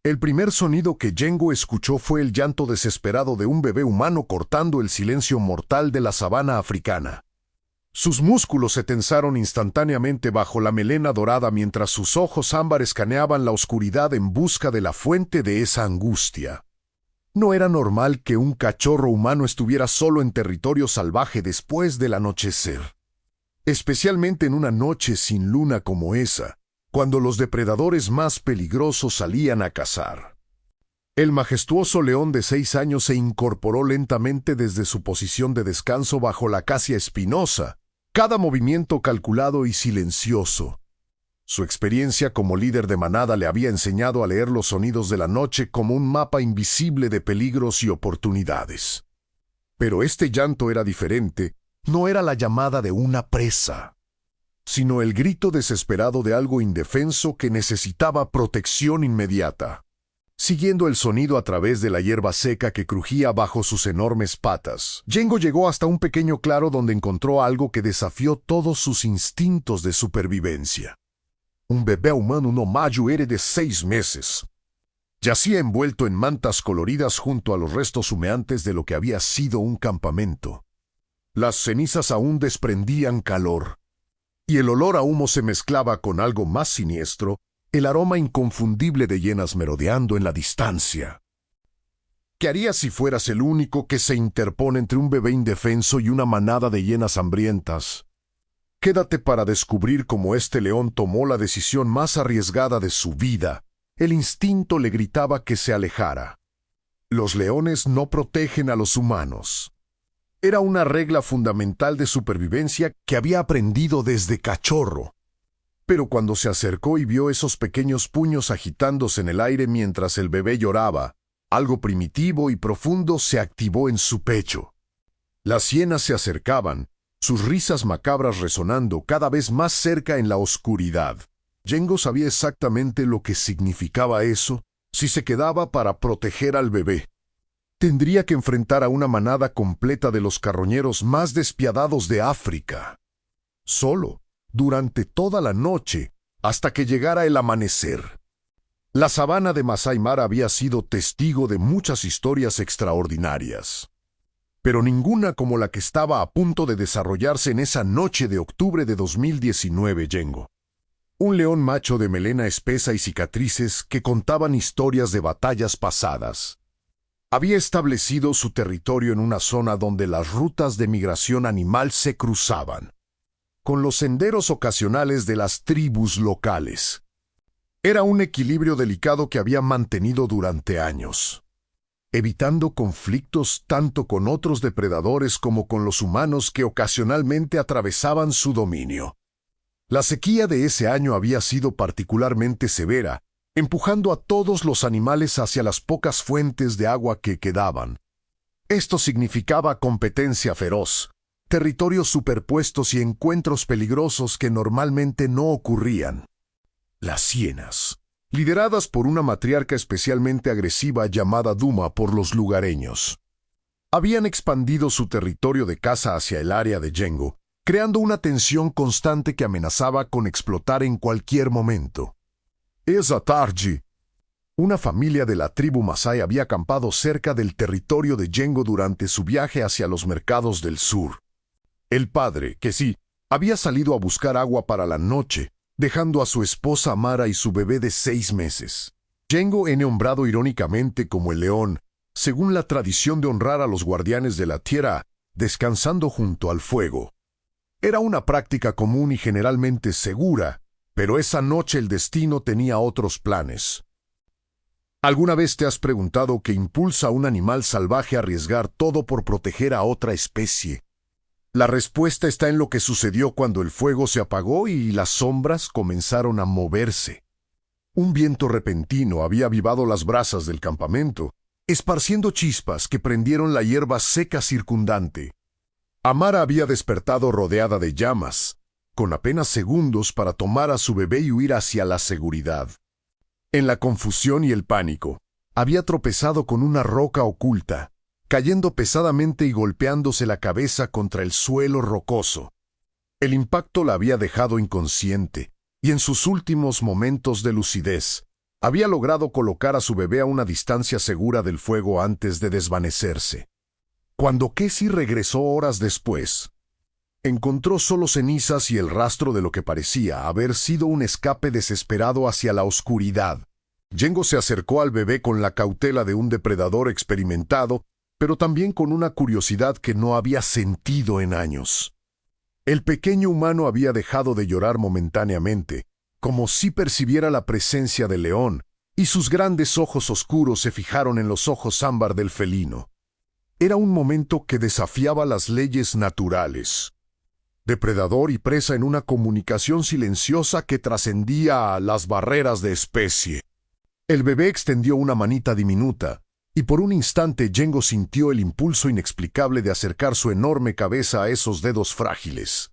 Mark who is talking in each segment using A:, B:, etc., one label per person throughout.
A: El primer sonido que Yengo escuchó fue el llanto desesperado de un bebé humano cortando el silencio mortal de la sabana africana. Sus músculos se tensaron instantáneamente bajo la melena dorada mientras sus ojos ámbar escaneaban la oscuridad en busca de la fuente de esa angustia. No era normal que un cachorro humano estuviera solo en territorio salvaje después del anochecer. Especialmente en una noche sin luna como esa, cuando los depredadores más peligrosos salían a cazar. El majestuoso león de 6 años se incorporó lentamente desde su posición de descanso bajo la acacia espinosa, cada movimiento calculado y silencioso. Su experiencia como líder de manada le había enseñado a leer los sonidos de la noche como un mapa invisible de peligros y oportunidades. Pero este llanto era diferente, no era la llamada de una presa, sino el grito desesperado de algo indefenso que necesitaba protección inmediata. Siguiendo el sonido a través de la hierba seca que crujía bajo sus enormes patas, Yengo llegó hasta un pequeño claro donde encontró algo que desafió todos sus instintos de supervivencia. Un bebé humano no mayo de 6 meses. Yacía envuelto en mantas coloridas junto a los restos humeantes de lo que había sido un campamento. Las cenizas aún desprendían calor, y el olor a humo se mezclaba con algo más siniestro, el aroma inconfundible de hienas merodeando en la distancia. ¿Qué harías si fueras el único que se interpone entre un bebé indefenso y una manada de hienas hambrientas? Quédate para descubrir cómo este león tomó la decisión más arriesgada de su vida. El instinto le gritaba que se alejara. Los leones no protegen a los humanos. Era una regla fundamental de supervivencia que había aprendido desde cachorro. Pero cuando se acercó y vio esos pequeños puños agitándose en el aire mientras el bebé lloraba, algo primitivo y profundo se activó en su pecho. Las hienas se acercaban, sus risas macabras resonando cada vez más cerca en la oscuridad. Yengo sabía exactamente lo que significaba eso si se quedaba para proteger al bebé. Tendría que enfrentar a una manada completa de los carroñeros más despiadados de África. Solo, durante toda la noche, hasta que llegara el amanecer. La sabana de Masai Mara había sido testigo de muchas historias extraordinarias, pero ninguna como la que estaba a punto de desarrollarse en esa noche de octubre de 2019, Yengo. Un león macho de melena espesa y cicatrices que contaban historias de batallas pasadas. Había establecido su territorio en una zona donde las rutas de migración animal se cruzaban, con los senderos ocasionales de las tribus locales. Era un equilibrio delicado que había mantenido durante años, evitando conflictos tanto con otros depredadores como con los humanos que ocasionalmente atravesaban su dominio. La sequía de ese año había sido particularmente severa, empujando a todos los animales hacia las pocas fuentes de agua que quedaban. Esto significaba competencia feroz, territorios superpuestos y encuentros peligrosos que normalmente no ocurrían. Las hienas, lideradas por una matriarca especialmente agresiva llamada Duma por los lugareños, habían expandido su territorio de caza hacia el área de Yengo, creando una tensión constante que amenazaba con explotar en cualquier momento. Esa tarde, una familia de la tribu Masai había acampado cerca del territorio de Yengo durante su viaje hacia los mercados del sur. El padre, que sí, había salido a buscar agua para la noche, dejando a su esposa Amara y su bebé de 6 meses. Yengo era nombrado irónicamente como el león, según la tradición de honrar a los guardianes de la tierra, descansando junto al fuego. Era una práctica común y generalmente segura, pero esa noche el destino tenía otros planes. ¿Alguna vez te has preguntado qué impulsa a un animal salvaje a arriesgar todo por proteger a otra especie? La respuesta está en lo que sucedió cuando el fuego se apagó y las sombras comenzaron a moverse. Un viento repentino había avivado las brasas del campamento, esparciendo chispas que prendieron la hierba seca circundante. Amara había despertado rodeada de llamas, con apenas segundos para tomar a su bebé y huir hacia la seguridad. En la confusión y el pánico, había tropezado con una roca oculta, cayendo pesadamente y golpeándose la cabeza contra el suelo rocoso. El impacto la había dejado inconsciente, y en sus últimos momentos de lucidez, Había logrado colocar a su bebé a una distancia segura del fuego antes de desvanecerse. Cuando Casey regresó horas después, encontró solo cenizas y el rastro de lo que parecía haber sido un escape desesperado hacia la oscuridad. Django se acercó al bebé con la cautela de un depredador experimentado, pero también con una curiosidad que no había sentido en años. El pequeño humano había dejado de llorar momentáneamente, como si percibiera la presencia del león, y sus grandes ojos oscuros se fijaron en los ojos ámbar del felino. Era un momento que desafiaba las leyes naturales. Depredador y presa en una comunicación silenciosa que trascendía a las barreras de especie. El bebé extendió una manita diminuta, y por un instante Django sintió el impulso inexplicable de acercar su enorme cabeza a esos dedos frágiles.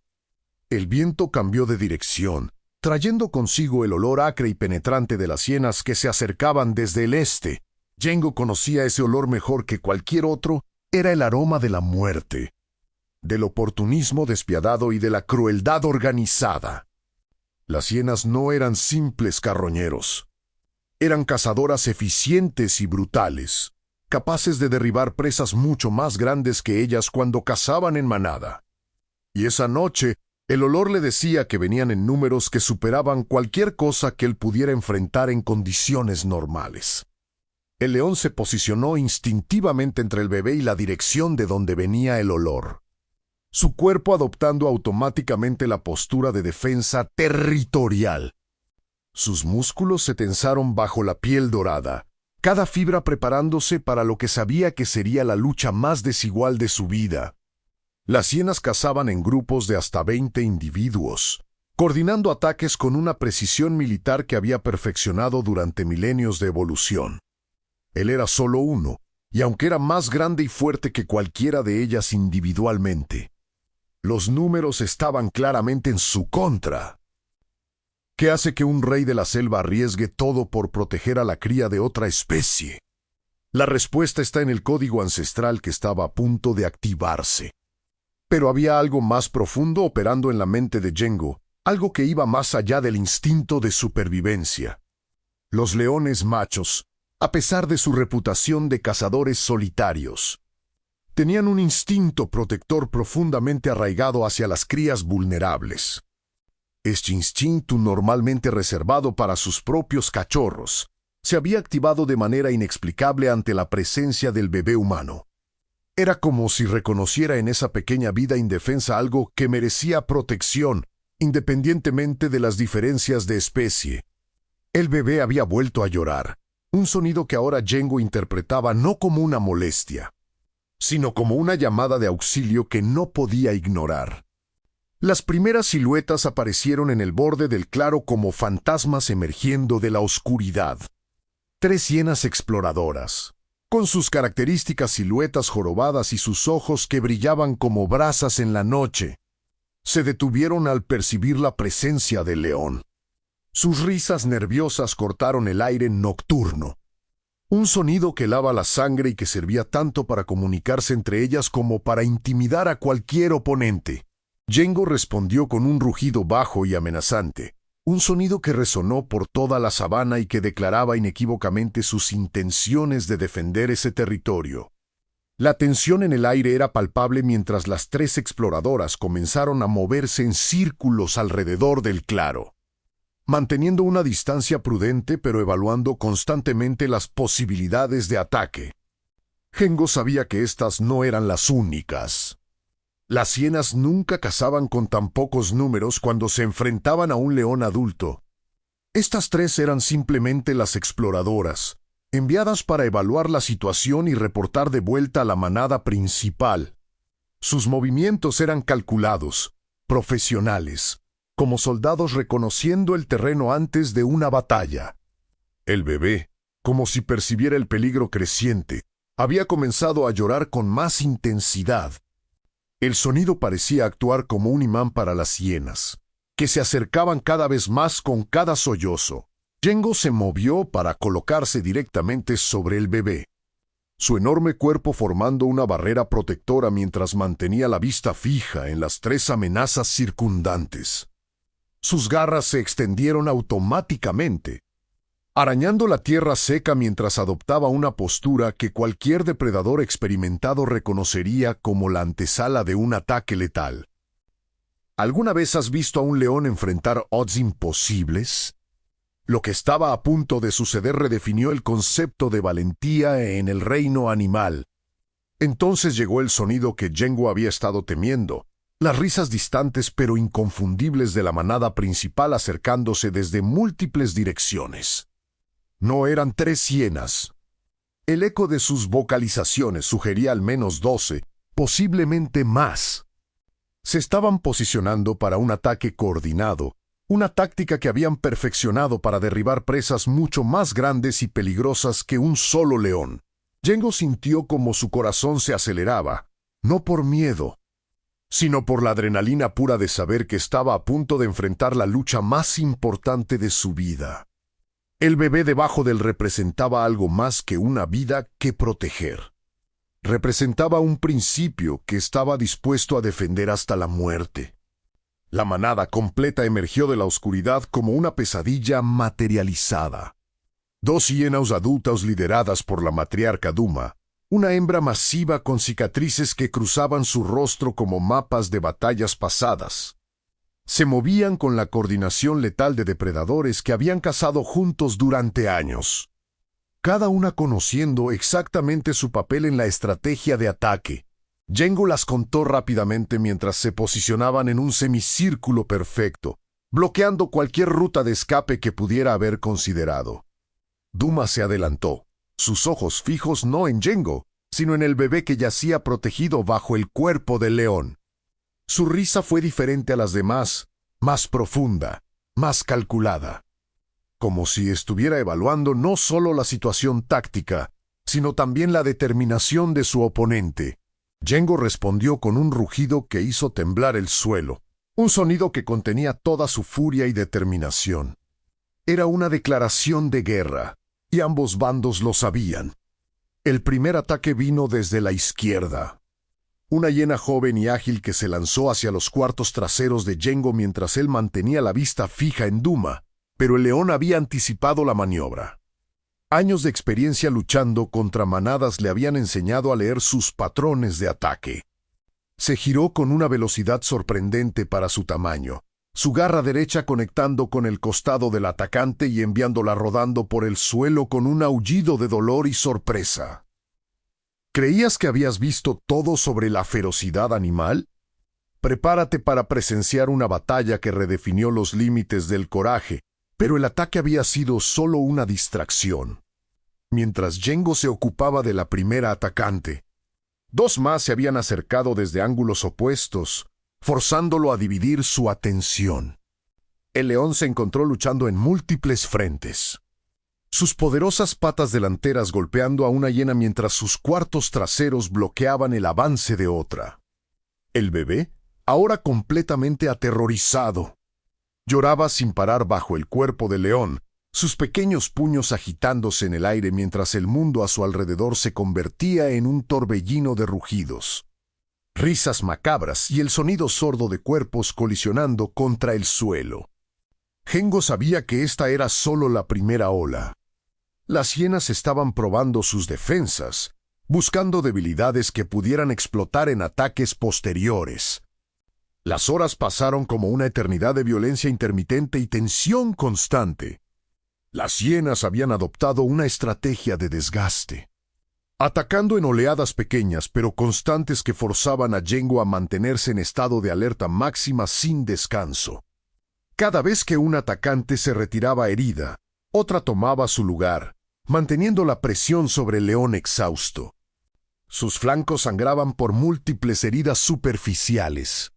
A: El viento cambió de dirección, trayendo consigo el olor acre y penetrante de las hienas que se acercaban desde el este. Django conocía ese olor mejor que cualquier otro, era el aroma de la muerte, del oportunismo despiadado y de la crueldad organizada. Las hienas no eran simples carroñeros. Eran cazadoras eficientes y brutales, capaces de derribar presas mucho más grandes que ellas cuando cazaban en manada. Y esa noche, el olor le decía que venían en números que superaban cualquier cosa que él pudiera enfrentar en condiciones normales. El león se posicionó instintivamente entre el bebé y la dirección de donde venía el olor, su cuerpo adoptando automáticamente la postura de defensa territorial. Sus músculos se tensaron bajo la piel dorada, cada fibra preparándose para lo que sabía que sería la lucha más desigual de su vida. Las hienas cazaban en grupos de hasta 20 individuos, coordinando ataques con una precisión militar que había perfeccionado durante milenios de evolución. Él era solo uno, y aunque era más grande y fuerte que cualquiera de ellas individualmente, los números estaban claramente en su contra. ¿Qué hace que un rey de la selva arriesgue todo por proteger a la cría de otra especie? La respuesta está en el código ancestral que estaba a punto de activarse. Pero había algo más profundo operando en la mente de Django, algo que iba más allá del instinto de supervivencia. Los leones machos, a pesar de su reputación de cazadores solitarios, tenían un instinto protector profundamente arraigado hacia las crías vulnerables. Este instinto, normalmente reservado para sus propios cachorros, se había activado de manera inexplicable ante la presencia del bebé humano. Era como si reconociera en esa pequeña vida indefensa algo que merecía protección, independientemente de las diferencias de especie. El bebé había vuelto a llorar, un sonido que ahora Django interpretaba no como una molestia, sino como una llamada de auxilio que no podía ignorar. Las primeras siluetas aparecieron en el borde del claro como fantasmas emergiendo de la oscuridad. 3 hienas exploradoras, con sus características siluetas jorobadas y sus ojos que brillaban como brasas en la noche, se detuvieron al percibir la presencia del león. Sus risas nerviosas cortaron el aire nocturno, un sonido que helaba la sangre y que servía tanto para comunicarse entre ellas como para intimidar a cualquier oponente. Django respondió con un rugido bajo y amenazante, un sonido que resonó por toda la sabana y que declaraba inequívocamente sus intenciones de defender ese territorio. La tensión en el aire era palpable mientras las 3 exploradoras comenzaron a moverse en círculos alrededor del claro, manteniendo una distancia prudente pero evaluando constantemente las posibilidades de ataque. Django sabía que estas no eran las únicas. Las hienas nunca cazaban con tan pocos números cuando se enfrentaban a un león adulto. Estas 3 eran simplemente las exploradoras, enviadas para evaluar la situación y reportar de vuelta a la manada principal. Sus movimientos eran calculados, profesionales, como soldados reconociendo el terreno antes de una batalla. El bebé, como si percibiera el peligro creciente, había comenzado a llorar con más intensidad. El sonido parecía actuar como un imán para las hienas, que se acercaban cada vez más con cada sollozo. Django se movió para colocarse directamente sobre el bebé, su enorme cuerpo formando una barrera protectora mientras mantenía la vista fija en las 3 amenazas circundantes. Sus garras se extendieron automáticamente, arañando la tierra seca mientras adoptaba una postura que cualquier depredador experimentado reconocería como la antesala de un ataque letal. ¿Alguna vez has visto a un león enfrentar odds imposibles? Lo que estaba a punto de suceder redefinió el concepto de valentía en el reino animal. Entonces llegó el sonido que Yengo había estado temiendo, las risas distantes pero inconfundibles de la manada principal acercándose desde múltiples direcciones. No eran 3 hienas. El eco de sus vocalizaciones sugería al menos 12, posiblemente más. Se estaban posicionando para un ataque coordinado, una táctica que habían perfeccionado para derribar presas mucho más grandes y peligrosas que un solo león. Yengo sintió como su corazón se aceleraba, no por miedo, sino por la adrenalina pura de saber que estaba a punto de enfrentar la lucha más importante de su vida. El bebé debajo de él representaba algo más que una vida que proteger. Representaba un principio que estaba dispuesto a defender hasta la muerte. La manada completa emergió de la oscuridad como una pesadilla materializada. 2 hienas adultas lideradas por la matriarca Duma, una hembra masiva con cicatrices que cruzaban su rostro como mapas de batallas pasadas. Se movían con la coordinación letal de depredadores que habían cazado juntos durante años, cada una conociendo exactamente su papel en la estrategia de ataque. Yengo las contó rápidamente mientras se posicionaban en un semicírculo perfecto, bloqueando cualquier ruta de escape que pudiera haber considerado. Duma se adelantó, sus ojos fijos no en Yengo, sino en el bebé que yacía protegido bajo el cuerpo del león. Su risa fue diferente a las demás, más profunda, más calculada, como si estuviera evaluando no solo la situación táctica, sino también la determinación de su oponente. Yengo respondió con un rugido que hizo temblar el suelo, un sonido que contenía toda su furia y determinación. Era una declaración de guerra, y ambos bandos lo sabían. El primer ataque vino desde la izquierda. Una hiena joven y ágil que se lanzó hacia los cuartos traseros de Yengo mientras él mantenía la vista fija en Duma, pero el león había anticipado la maniobra. Años de experiencia luchando contra manadas le habían enseñado a leer sus patrones de ataque. Se giró con una velocidad sorprendente para su tamaño, su garra derecha conectando con el costado del atacante y enviándola rodando por el suelo con un aullido de dolor y sorpresa. ¿Creías que habías visto todo sobre la ferocidad animal? Prepárate para presenciar una batalla que redefinió los límites del coraje, pero el ataque había sido solo una distracción. Mientras Yengo se ocupaba de la primera atacante, 2 más se habían acercado desde ángulos opuestos, forzándolo a dividir su atención. El león se encontró luchando en múltiples frentes. Sus poderosas patas delanteras golpeando a una hiena mientras sus cuartos traseros bloqueaban el avance de otra. El bebé, ahora completamente aterrorizado, lloraba sin parar bajo el cuerpo del león, sus pequeños puños agitándose en el aire mientras el mundo a su alrededor se convertía en un torbellino de rugidos, risas macabras y el sonido sordo de cuerpos colisionando contra el suelo. Yengo sabía que esta era solo la primera ola. Las hienas estaban probando sus defensas, buscando debilidades que pudieran explotar en ataques posteriores. Las horas pasaron como una eternidad de violencia intermitente y tensión constante. Las hienas habían adoptado una estrategia de desgaste, atacando en oleadas pequeñas pero constantes que forzaban a Yengo a mantenerse en estado de alerta máxima sin descanso. Cada vez que un atacante se retiraba herida, otra tomaba su lugar, manteniendo la presión sobre el león exhausto. Sus flancos sangraban por múltiples heridas superficiales,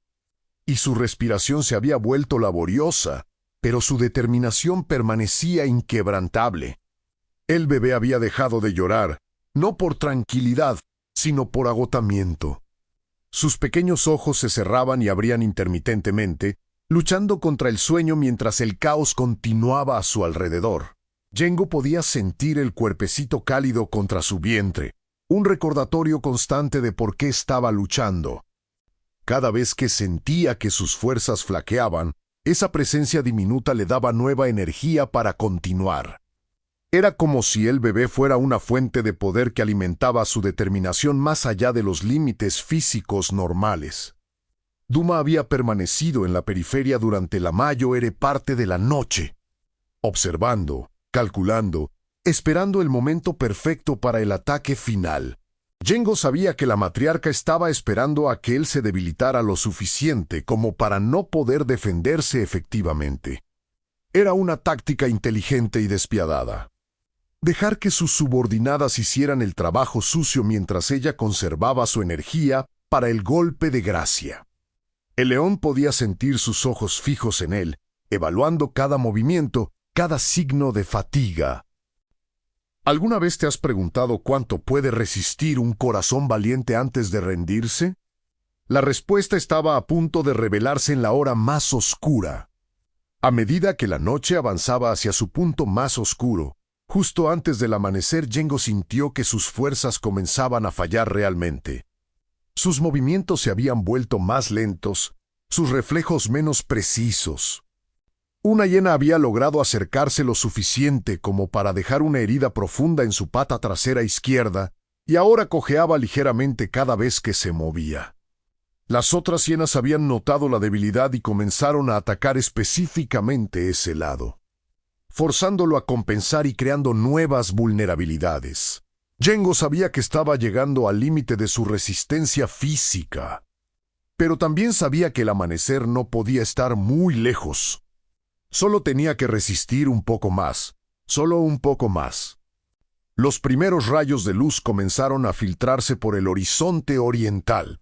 A: y su respiración se había vuelto laboriosa, pero su determinación permanecía inquebrantable. El bebé había dejado de llorar, no por tranquilidad, sino por agotamiento. Sus pequeños ojos se cerraban y abrían intermitentemente, luchando contra el sueño mientras el caos continuaba a su alrededor. Yengo podía sentir el cuerpecito cálido contra su vientre, un recordatorio constante de por qué estaba luchando. Cada vez que sentía que sus fuerzas flaqueaban, esa presencia diminuta le daba nueva energía para continuar. Era como si el bebé fuera una fuente de poder que alimentaba su determinación más allá de los límites físicos normales. Duma había permanecido en la periferia durante la mayor parte de la noche, observando, calculando, esperando el momento perfecto para el ataque final. Yengo sabía que la matriarca estaba esperando a que él se debilitara lo suficiente como para no poder defenderse efectivamente. Era una táctica inteligente y despiadada. Dejar que sus subordinadas hicieran el trabajo sucio mientras ella conservaba su energía para el golpe de gracia. El león podía sentir sus ojos fijos en él, evaluando cada movimiento, cada signo de fatiga. ¿Alguna vez te has preguntado cuánto puede resistir un corazón valiente antes de rendirse? La respuesta estaba a punto de revelarse en la hora más oscura. A medida que la noche avanzaba hacia su punto más oscuro, justo antes del amanecer, Yengo sintió que sus fuerzas comenzaban a fallar realmente. Sus movimientos se habían vuelto más lentos, sus reflejos menos precisos. Una hiena había logrado acercarse lo suficiente como para dejar una herida profunda en su pata trasera izquierda y ahora cojeaba ligeramente cada vez que se movía. Las otras hienas habían notado la debilidad y comenzaron a atacar específicamente ese lado, forzándolo a compensar y creando nuevas vulnerabilidades. Yengo sabía que estaba llegando al límite de su resistencia física, pero también sabía que el amanecer no podía estar muy lejos. Solo tenía que resistir un poco más, solo un poco más. Los primeros rayos de luz comenzaron a filtrarse por el horizonte oriental,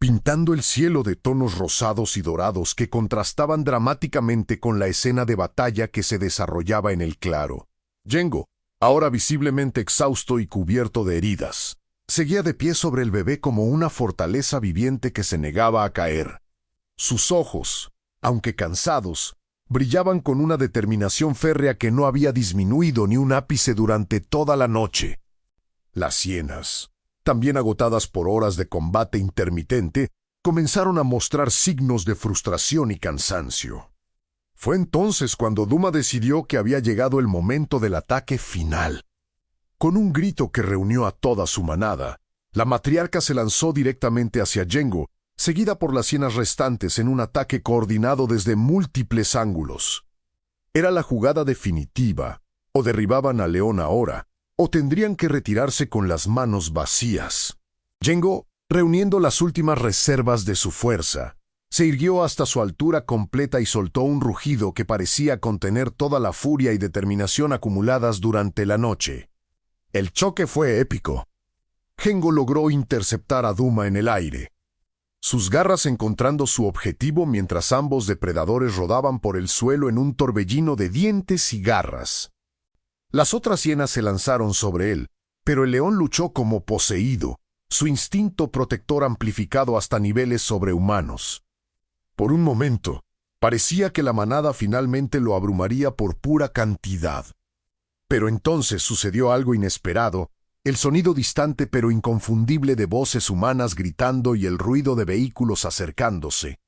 A: pintando el cielo de tonos rosados y dorados que contrastaban dramáticamente con la escena de batalla que se desarrollaba en el claro. Yengo, ahora visiblemente exhausto y cubierto de heridas, seguía de pie sobre el bebé como una fortaleza viviente que se negaba a caer. Sus ojos, aunque cansados, brillaban con una determinación férrea que no había disminuido ni un ápice durante toda la noche. Las hienas, también agotadas por horas de combate intermitente, comenzaron a mostrar signos de frustración y cansancio. Fue entonces cuando Duma decidió que había llegado el momento del ataque final. Con un grito que reunió a toda su manada, la matriarca se lanzó directamente hacia Yengo, seguida por las hienas restantes en un ataque coordinado desde múltiples ángulos. Era la jugada definitiva. O derribaban al león ahora, o tendrían que retirarse con las manos vacías. Yengo, reuniendo las últimas reservas de su fuerza, se irguió hasta su altura completa y soltó un rugido que parecía contener toda la furia y determinación acumuladas durante la noche. El choque fue épico. Yengo logró interceptar a Duma en el aire, sus garras encontrando su objetivo mientras ambos depredadores rodaban por el suelo en un torbellino de dientes y garras. Las otras hienas se lanzaron sobre él, pero el león luchó como poseído, su instinto protector amplificado hasta niveles sobrehumanos. Por un momento, parecía que la manada finalmente lo abrumaría por pura cantidad. Pero entonces sucedió algo inesperado. El sonido distante pero inconfundible de voces humanas gritando y el ruido de vehículos acercándose.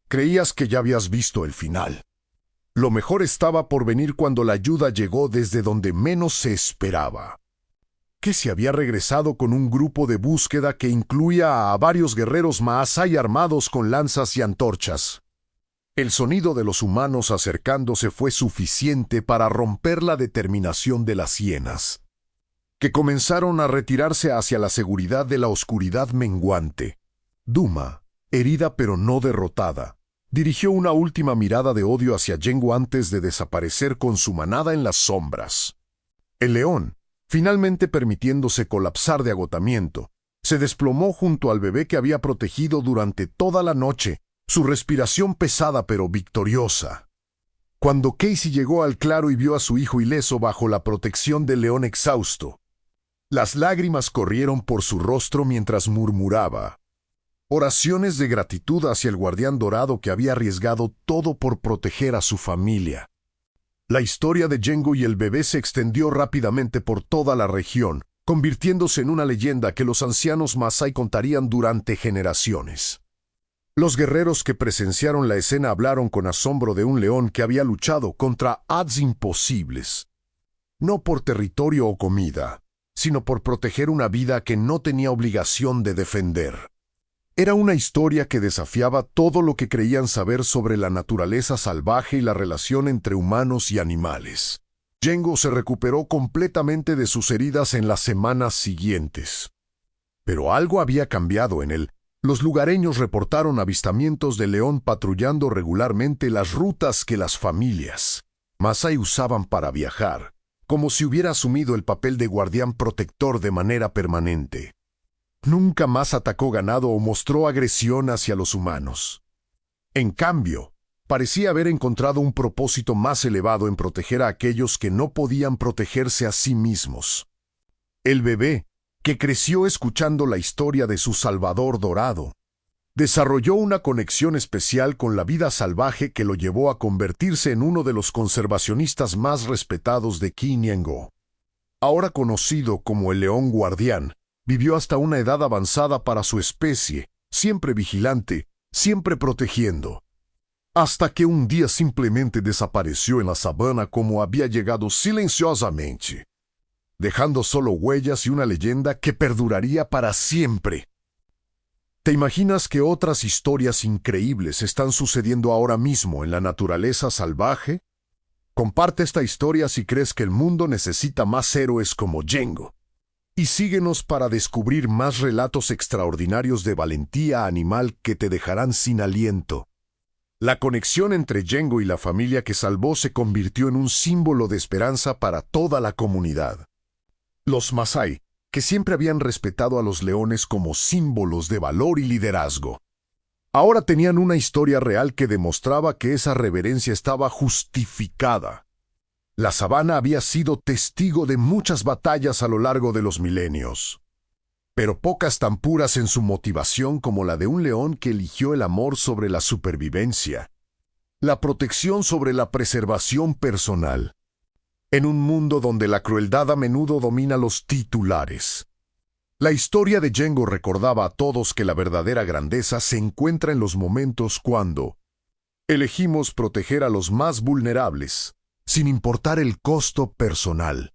A: Creías que ya habías visto el final. Lo mejor estaba por venir cuando la ayuda llegó desde donde menos se esperaba. Que se había regresado con un grupo de búsqueda que incluía a varios guerreros Maasai armados con lanzas y antorchas. El sonido de los humanos acercándose fue suficiente para romper la determinación de las hienas, que comenzaron a retirarse hacia la seguridad de la oscuridad menguante. Duma, herida pero no derrotada, dirigió una última mirada de odio hacia Yengo antes de desaparecer con su manada en las sombras. El león, finalmente permitiéndose colapsar de agotamiento, se desplomó junto al bebé que había protegido durante toda la noche, su respiración pesada pero victoriosa. Cuando Casey llegó al claro y vio a su hijo ileso bajo la protección del león exhausto, las lágrimas corrieron por su rostro mientras murmuraba oraciones de gratitud hacia el guardián dorado que había arriesgado todo por proteger a su familia. La historia de Yengo y el bebé se extendió rápidamente por toda la región, convirtiéndose en una leyenda que los ancianos Maasai contarían durante generaciones. Los guerreros que presenciaron la escena hablaron con asombro de un león que había luchado contra odds imposibles. no por territorio o comida, sino por proteger una vida que no tenía obligación de defender. Era una historia que desafiaba todo lo que creían saber sobre la naturaleza salvaje y la relación entre humanos y animales. Django se recuperó completamente de sus heridas en las semanas siguientes. Pero algo había cambiado en él. Los lugareños reportaron avistamientos de león patrullando regularmente las rutas que las familias Masái usaban para viajar, como si hubiera asumido el papel de guardián protector de manera permanente. Nunca más atacó ganado o mostró agresión hacia los humanos. En cambio, parecía haber encontrado un propósito más elevado en proteger a aquellos que no podían protegerse a sí mismos. El bebé, que creció escuchando la historia de su Salvador dorado, desarrolló una conexión especial con la vida salvaje que lo llevó a convertirse en uno de los conservacionistas más respetados de Ki-Niengo. Ahora conocido como el León Guardián, vivió hasta una edad avanzada para su especie, siempre vigilante, siempre protegiendo. Hasta que un día simplemente desapareció en la sabana como había llegado silenciosamente, dejando solo huellas y una leyenda que perduraría para siempre. ¿Te imaginas que otras historias increíbles están sucediendo ahora mismo en la naturaleza salvaje? Comparte esta historia si crees que el mundo necesita más héroes como Django. Y síguenos para descubrir más relatos extraordinarios de valentía animal que te dejarán sin aliento. La conexión entre Django y la familia que salvó se convirtió en un símbolo de esperanza para toda la comunidad. Los Masái, que siempre habían respetado a los leones como símbolos de valor y liderazgo, ahora tenían una historia real que demostraba que esa reverencia estaba justificada. La sabana había sido testigo de muchas batallas a lo largo de los milenios, pero pocas tan puras en su motivación como la de un león que eligió el amor sobre la supervivencia, la protección sobre la preservación personal. En un mundo donde la crueldad a menudo domina los titulares, la historia de Django recordaba a todos que la verdadera grandeza se encuentra en los momentos cuando elegimos proteger a los más vulnerables, sin importar el costo personal.